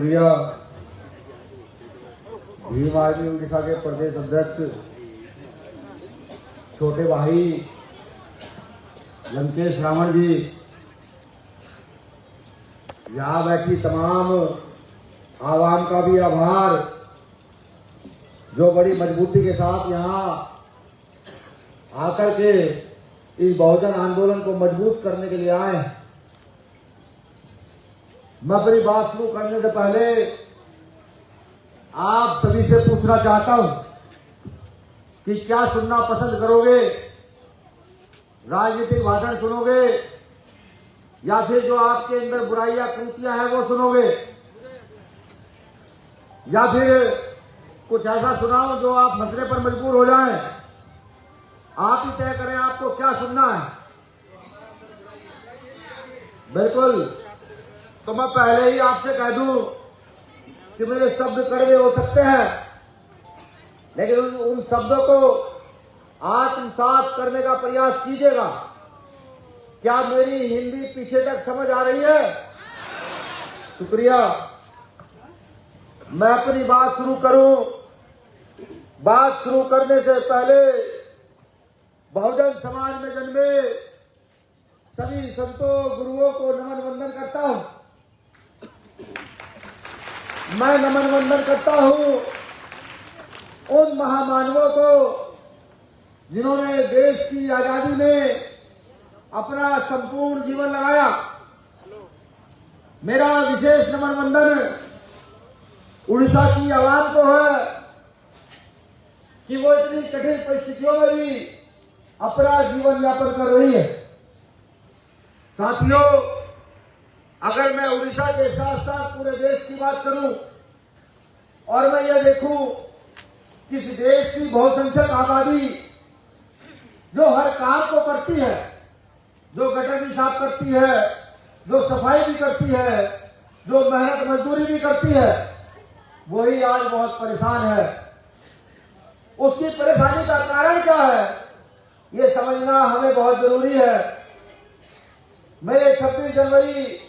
शुक्रिया। भीम आर्मी उड़ीसा के प्रदेश अध्यक्ष छोटे भाई लंकेश रावण जी, यहाँ बैठी तमाम आवाम का भी आभार जो बड़ी मजबूती के साथ यहाँ आकर के इस बहुजन आंदोलन को मजबूत करने के लिए आए। मैं अपनी बात शुरू करने से पहले आप सभी से पूछना चाहता हूं कि क्या सुनना पसंद करोगे? राजनीतिक भाषण सुनोगे या फिर जो आपके अंदर बुराइयां कुरीतियां हैं वो सुनोगे, या फिर कुछ ऐसा सुनाओ जो आप हंसने पर मजबूर हो जाएं? आप ही तय करें आपको क्या सुनना है। बिल्कुल, तो मैं पहले ही आपसे कह दूं कि मेरे शब्द कड़वे हो सकते हैं, लेकिन उन शब्दों को आत्मसात करने का प्रयास कीजिएगा। क्या मेरी हिंदी पीछे तक समझ आ रही है? शुक्रिया। मैं अपनी बात शुरू करूं। बात शुरू करने से पहले बहुजन समाज में जन्मे सभी संतों गुरुओं को नमन वंदन करता हूं। मैं नमन वंदन करता हूं उन महामानवों को जिन्होंने देश की आजादी में अपना संपूर्ण जीवन लगाया। मेरा विशेष नमन वंदन उड़ीसा की आवाम को है कि वो इतनी कठिन परिस्थितियों में भी अपना जीवन यापन कर रही है। साथियों, अगर मैं उड़ीसा के साथ साथ पूरे देश की बात करूं और मैं ये देखूं कि इस देश की बहुसंख्यक आबादी जो हर काम को करती है, जो गटर भी साफ करती है, जो सफाई भी करती है, जो मेहनत मजदूरी भी करती है, वही आज बहुत परेशान है। उसकी परेशानी का कारण क्या है, ये समझना हमें बहुत जरूरी है। मेरे 26 जनवरी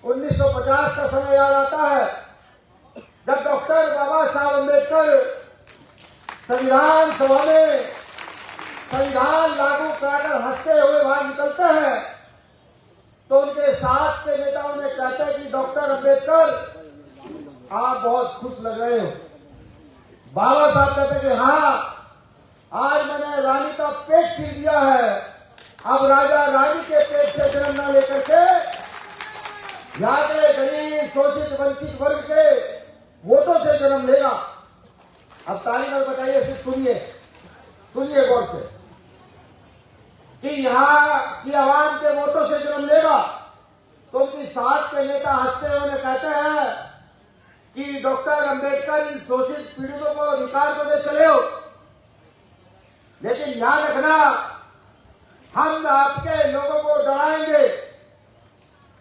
1950 का समय याद आता है, जब डॉक्टर बाबा साहब अम्बेडकर संविधान सभा में संविधान लागू कराकर हंसते हुए बाहर निकलते हैं, तो उनके साथ के नेताओं ने कहते हैं कि डॉक्टर अम्बेडकर आप बहुत खुश लग रहे हो। बाबा साहब कहते हैं कि हाँ, आज मैंने रानी का पेट छीन दिया है, अब राजा रानी के पेट से जन्म न लेकर के यहाँ के गरीब शोषित वंचित वर्ग के वोटों से जन्म लेगा। अब ताली में बताइए, सिर्फ सुनिए गौर से कि यहाँ की आवाम के वोटों से जन्म लेगा। तो उनकी साथ के नेता हंसते हुए कहते हैं कि डॉक्टर अम्बेडकर इन शोषित पीड़ितों को अधिकार को दे चले हो, लेकिन याद रखना हम आपके लोगों को डराएंगे,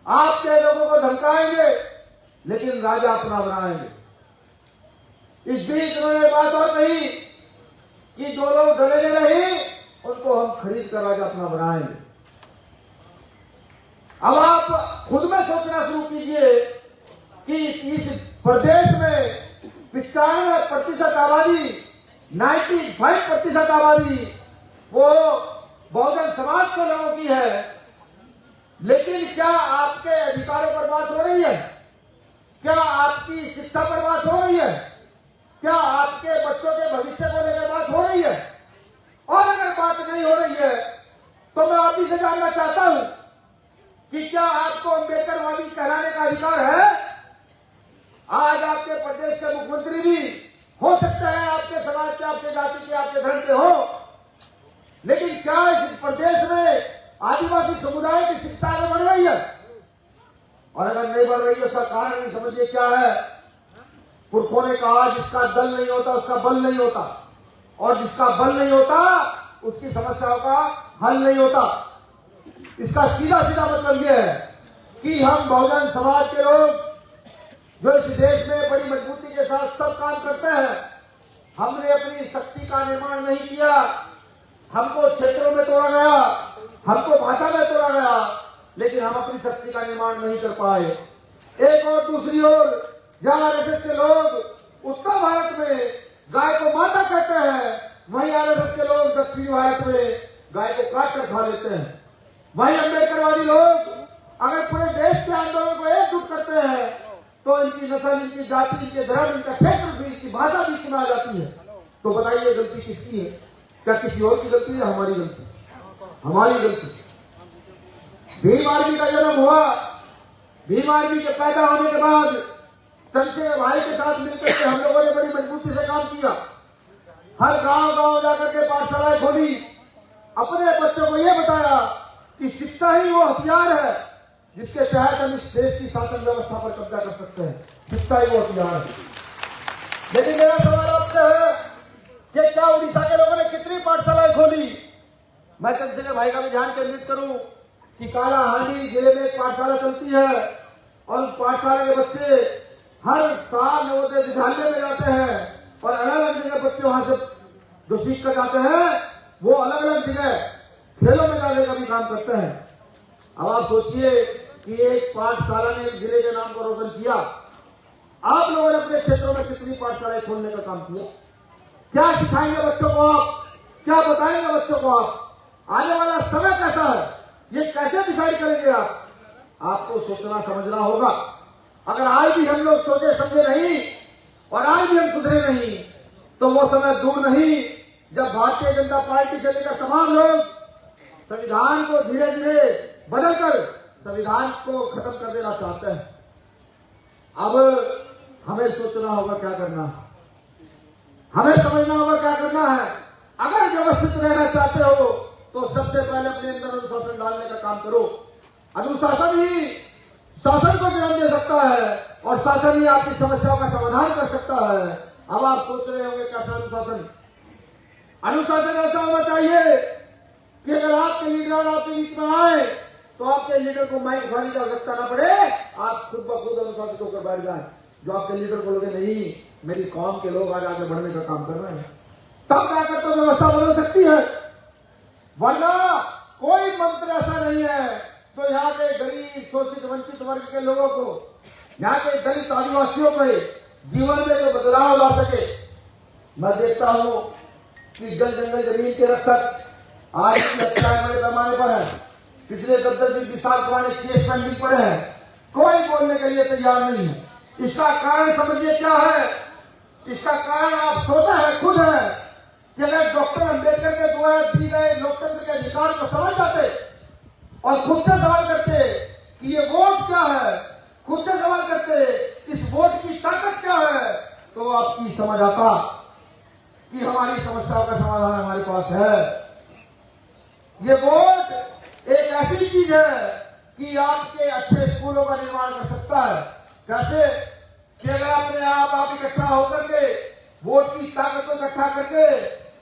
आपके लोगों को धमकाएंगे, लेकिन राजा अपना बनाएंगे। इस बीच उन्होंने बात और कही कि जो लोग डरेंगे नहीं उनको हम खरीद कर राजा अपना बनाएंगे। अब आप खुद में सोचना शुरू कीजिए कि इस प्रदेश में 95% आबादी, 95% आबादी वो बहुजन समाज के लोगों की है, लेकिन क्या आपके अधिकारों पर बात हो रही है? क्या आपकी शिक्षा पर बात हो रही है? क्या आपके बच्चों के भविष्य को लेकर बात हो रही है? और अगर बात नहीं हो रही है तो मैं आप ही से जानना चाहता हूं कि क्या आपको अम्बेडकरवादी कहलाने का अधिकार है? आज आपके प्रदेश के मुख्यमंत्री भी हो सकता है आपके समाज के, आपके जाति के, आपके धर्म के हो, लेकिन क्या इस प्रदेश में आदिवासी समुदाय की शिक्षा आगे बढ़ रही है? और अगर नहीं बढ़ रही है उसका कारण नहीं समझिए क्या है। पुरखों ने कहा जिसका दल नहीं होता उसका बल नहीं होता, और जिसका बल नहीं होता उसकी समस्याओं का हल नहीं होता। इसका सीधा सीधा मतलब यह है कि हम बहुजन समाज के लोग जो इस देश में बड़ी मजबूती के साथ सब काम करते हैं, हमने अपनी शक्ति का निर्माण नहीं किया। हमको क्षेत्रों में तोड़ा गया, हमको भाषा में तोड़ा गया, लेकिन हम अपनी शक्ति का निर्माण नहीं कर पाए। एक और दूसरी ओर जहां आरएसएस के लोग उत्तर भारत में गाय को माता कहते हैं, वहीं आरएसएस के लोग दक्षिण भारत में गाय को काट कर खा लेते हैं। वहीं अम्बेडकरवादी लोग अगर पूरे देश के आंदोलन को एकजुट करते हैं तो इनकी नस्ल, इनकी जाति, इनके धर्म, इनका क्षेत्र भी, इनकी भाषा भी चुना जाती है। तो बताइए गलती किसकी है? क्या किसी और की गलती है? हमारी गलती, हमारी गलती। भीम आर्मी का जन्म हुआ, भीम आर्मी के पैदा होने के बाद चंद्रशेखर भाई के साथ मिलकर के हम लोगों ने बड़ी मजबूती से काम किया। हर गांव जाकर के पाठशालाएं खोली, अपने बच्चों को यह बताया कि शिक्षा ही वो हथियार है जिसके तहत हम इस देश की शासन व्यवस्था पर कब्जा कर सकते हैं। शिक्षा ही वो हथियार है। लेकिन मेरा सवाल आपसे है कि क्या उड़ीसा के लोगों ने कितनी पाठशालाएं खोली? मैं चंद्रशेखर भाई का भी ध्यान केंद्रित करूं कि कालाहांडी जिले में एक पाठशाला चलती है और उस पाठशाला के बच्चे हर साल नवोदय विद्यालय में जाते हैं और अलग अलग जगह बच्चे वहां से जो सीख कर जाते हैं वो अलग अलग जगह खेलों में जाने का भी काम करते हैं। अब आप सोचिए कि एक पाठशाला ने एक जिले के नाम को रोशन किया। आप लोगों ने अपने क्षेत्रों में कितनी पाठशालाएं खोलने का काम किया? क्या सिखाएंगे बच्चों को आप? क्या बताएंगे बच्चों को आप? आने वाला समय कैसा है, ये कैसे डिसाइड करेंगे आप? आपको सोचना समझना होगा। अगर आज भी हम लोग सोचे समझे नहीं और आज भी हम सुधरे नहीं तो वो समय दूर नहीं जब भारतीय जनता पार्टी से लेकर तमाम लोग संविधान को धीरे धीरे बदलकर संविधान को खत्म कर देना चाहते हैं। अब हमें सोचना होगा क्या करना है, हमें समझना होगा क्या करना है। अगर व्यवस्थित रहना चाहते हो तो सबसे पहले अपने अंदर अनुशासन डालने का काम करो। अनुशासन ही शासन को जन्म दे सकता है और शासन ही आपकी समस्याओं का समाधान कर सकता है। अब आप सोच रहे होंगे कैसा अनुशासन? अनुशासन ऐसा होना चाहिए कि अगर आपके लीडर आपके बीच में आए तो आपके लीडर को माइक उठाने की आवश्यकता न पड़े, आप खुद ब खुद अनुशासित होकर बैठ जाए। जो आपके लीडर को लोगे नहीं मेरी कौम के लोग आज आगे बढ़ने का काम कर रहे हैं, तब जाकर तो व्यवस्था बदल सकती है। वरना कोई मंत्र ऐसा नहीं है तो यहाँ के गरीब, शोषित, वंचित वर्ग के लोगों को, यहाँ के दलित आदिवासियों के जीवन में जो बदलाव ला सके। मैं देखता हूँ कि जल जंगल जमीन के रक्षक आज की हत्याएं बड़े पैमाने पर है। पिछले 10 दिन विशाल पुराने केस पेंडिंग पड़े हैं, कोई बोलने के लिए तैयार नहीं है। इसका कारण समझिए क्या है? इसका कारण आप सोचा है खुद है कि अगर डॉक्टर अम्बेडकर के द्वारा दी गए लोकतंत्र के अधिकार को समझ जाते और खुद से सवाल करते कि ये वोट क्या है, खुद से सवाल करते इस वोट की ताकत क्या है, तो आपकी समझ आता कि हमारी समस्याओं का समाधान हमारे पास है। ये वोट एक ऐसी चीज है कि आपके अच्छे स्कूलों का निर्माण कर सकता है। कैसे? कि अगर अपने आप इकट्ठा होकर के वोट की ताकत को इकट्ठा करके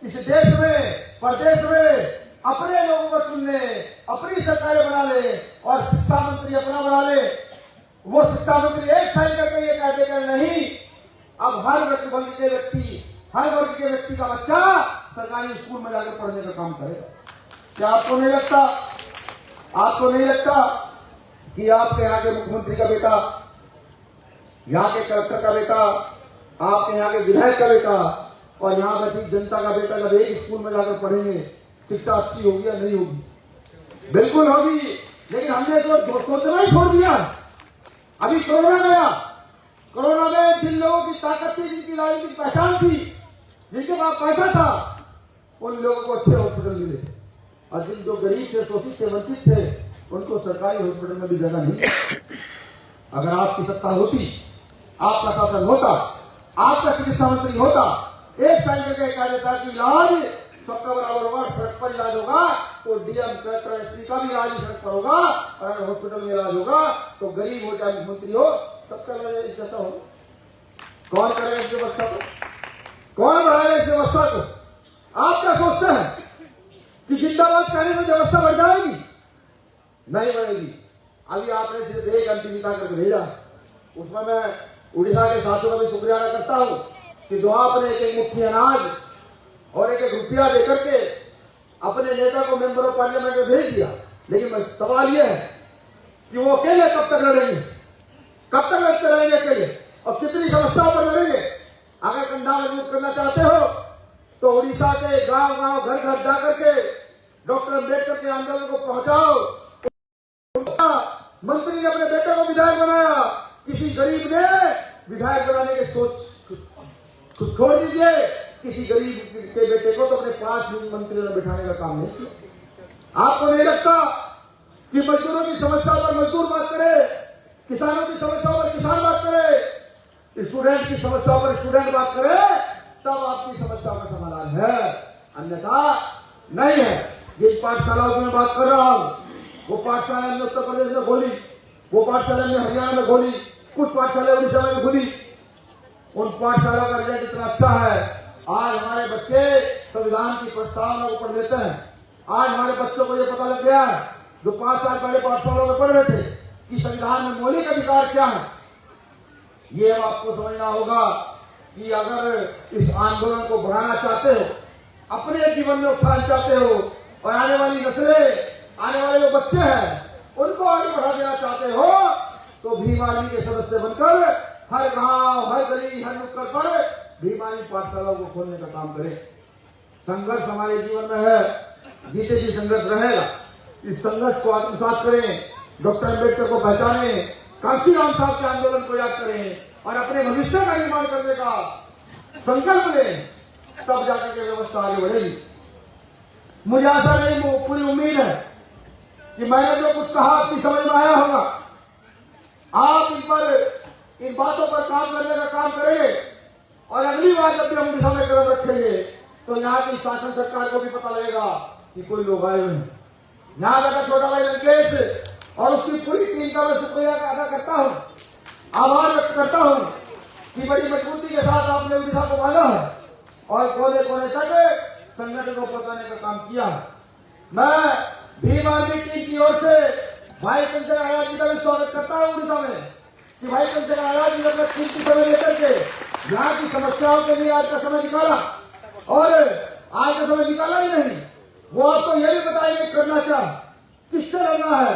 इस देश में, प्रदेश में अपने लोगों को चुन ले, अपनी सरकारें बना ले और शिक्षा मंत्री अपना बना ले। वो शिक्षा मंत्री एक साइन करके ये कह देगा नहीं, अब हर वर्ग के व्यक्ति का बच्चा सरकारी स्कूल में जाकर पढ़ने का काम करेगा। क्या आपको नहीं लगता, आपको नहीं लगता कि आपके यहाँ के मुख्यमंत्री का बेटा, यहाँ के कलेक्टर का बेटा, आपके यहाँ के विधायक का बेटा और यहाँ बैठी जनता का बेटा जब एक स्कूल में जाकर पढ़ेंगे शिक्षा अच्छी होगी या नहीं होगी? बिल्कुल होगी। लेकिन हमने तो सोचना ही छोड़ दिया। अभी कोरोना गया, कोरोना में जिन लोगों की ताकत थी, जिनकी राजनीतिक पहचान थी, जिनके पास पैसा था, उन लोगों को अच्छे हॉस्पिटल मिले और जिन जो गरीब थे, शोषित थे, वंचित थे, उनको सरकारी हॉस्पिटल में भी जगह नहीं। अगर आपकी सत्ता होती, आपका शासन होता, आपका चिकित्सा मंत्री होता, एक साइन करके कह देता कि इलाज सबका बराबर होगा, सड़क पर इलाज होगा तो डीएम, कलेक्टर, एसपी का भी इलाज सड़क पर होगा और अगर हॉस्पिटल में इलाज होगा तो गरीब हो चाहे मुख्यमंत्री हो, सबका इलाज जैसा हो। कौन करेगा इस व्यवस्था को? कौन बढ़ाएगा इस व्यवस्था को? आप क्या सोचते हैं कि जिंदाबाद कहने से व्यवस्था बढ़ जाएगी? नहीं बढ़ेगी। अभी आपने सिर्फ एक अंतिम निकाल करके भेजा, उसमें मैं उड़ीसा के साथियों का भी शुक्रिया अदा करता हूं कि जो आपने एक मुट्ठी अनाज और एक रुपया देकर के अपने नेता को मेंबर ऑफ पार्लियामेंट में भेज दिया। लेकिन सवाल यह है कि वो अकेले कब तक लड़ेंगे? कब तक लड़ते रहेंगे अकेले? और कितनी समस्याओं पर लड़ेंगे। अगर कंधा मजबूत करना चाहते हो तो उड़ीसा के गांव गांव घर घर जाकर के डॉक्टर अम्बेडकर के आंदोलन को पहुंचाओ। मंत्री ने अपने बेटे को विधायक बनाया, किसी गरीब ने विधायक बनाने की सोच छोड़ दीजिए। किसी गरीब के बेटे को तो अपने पास मंत्रियों ने बिठाने का काम नहीं किया। आपको नहीं लगता कि मजदूरों की समस्या पर मजदूर बात करे, किसानों की समस्याओं पर किसान बात करे, स्टूडेंट की समस्याओं पर स्टूडेंट बात करे, तब आपकी समस्या का समाधान है, अन्यथा नहीं है। जिस पाठशालाओं की मैं बात कर रहा हूं, वो पाठशाला हमने उत्तर प्रदेश में खोली, वो पाठशाला हमने हरियाणा में खोली, कुछ पाठशाला उड़ीसा में खुली। उन पाठशाला का रिजल्ट इतना अच्छा है, आज हमारे बच्चे संविधान की प्रस्तावना को पढ़ लेते हैं। आज हमारे बच्चों को यह पता लग गया है, जो 5 साल पहले पाठशाला में पढ़ रहे थे, कि संविधान में मौलिक अधिकार क्या है। ये अब आपको समझना होगा कि अगर इस आंदोलन को बढ़ाना चाहते हो, अपने जीवन में उत्थान चाहते हो, और आने वाली नस्लें, आने वाले जो बच्चे हैं उनको आगे बढ़ा देना चाहते हो, तो भीम आर्मी के सदस्य बनकर हर गांव, हर गली, हर नुक्कड़ पर भीम आर्मी पाठशालाओं को खोलने का काम करें। संघर्ष हमारे जीवन में है, जीते जी संघर्ष रहेगा। इस संघर्ष को आत्मसात करें, डॉक्टर अम्बेडकर को पहचाने, कांशीराम साहब के आंदोलन को याद करें और अपने भविष्य का निर्माण करने का संकल्प लें, तब जाकर के व्यवस्था आगे बढ़ेगी। मुझे आशा नहीं, पूरी उम्मीद है कि मैंने जो कुछ कहा आपकी समझ में आया होगा। आप इन बातों पर काम करने का काम करेंगे, और अगली बार जब भी हम दिशा में कदम रखेंगे तो यहाँ की शासन सरकार को भी पता लगेगा कि कोई लोग आए हुए हैं। यहाँ का छोटा भाई लंकेश और उसकी पूरी टीम का मैं शुक्रिया अदा करता हूँ, आभार व्यक्त करता हूँ कि बड़ी मजबूती के साथ आपने उड़ीसा को बांधा है और कोने कोने तक संगठन को पहुंचाने का काम किया है। मैं भीम आर्मी टीम की ओर से भाई चंद्रशेखर आजाद जी का भी स्वागत करता हूँ उड़ीसा में, कि भाई चंद्रशेखर आजाद जी ने अपना कीमती समय लेकर के यहाँ की समस्याओं के लिए आज का समय निकाला, और आज का समय निकाला ही नहीं, वो आपको यह भी बताएंगे करना क्या, किससे लड़ना है,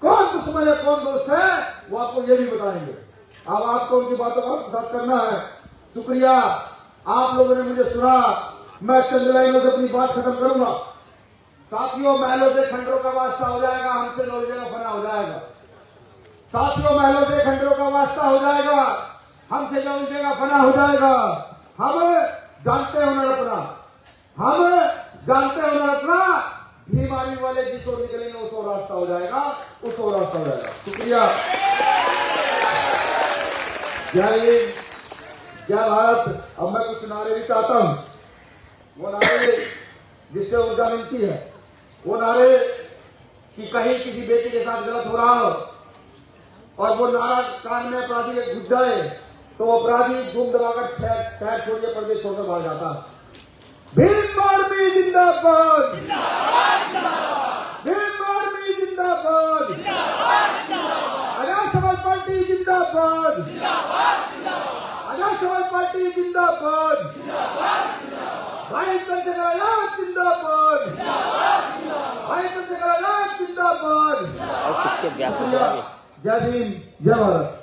कौन दुश्मन है, कौन दोस्त है, वो आपको ये भी बताएंगे। अब आपको उनकी बातों का साथ करना है। शुक्रिया, आप लोगों ने मुझे सुना। मैं चंद लाइनों से अपनी बात खत्म करूंगा। साथियों, महलों से खंडरों का वास्ता हो जाएगा, हमसे लौटने का फना हो जाएगा। साथियों, महलों से खंडरों का वास्ता हो जाएगा, हमसे लौटने का फना हो जाएगा। हम जानते हो न अपना, हम जानते हो न अपना, भीम आर्मी वाले जिस ओर निकलेंगे उस ओर रास्ता हो जाएगा, उस ओर रास्ता हो जाएगा। शुक्रिया। जय हिंद, जय भारत। अब मैं कुछ नारे भी चाहता हूं, वो नारे जिससे ऊर्जा मिलती है, वो नारे कि कहीं किसी बेटी के साथ गलत हो रहा हो और वो नारा कान में अपराधी के घुस जाए तो अपराधी धूम दबाकर शहर छोड़िए, प्रदेश छोड़कर भाग जाता है। भीम आर्मी जिंदाबाद, भीम आर्मी जिंदाबाद, आजाद समाज पार्टी जिंदाबाद, आजाद समाज पार्टी जिंदाबाद, भाई चंद्रशेखर आजाद जिंदाबाद, भाई चंद्रशेखर आजाद जिंदाबाद। जय हिंद, जय भारत।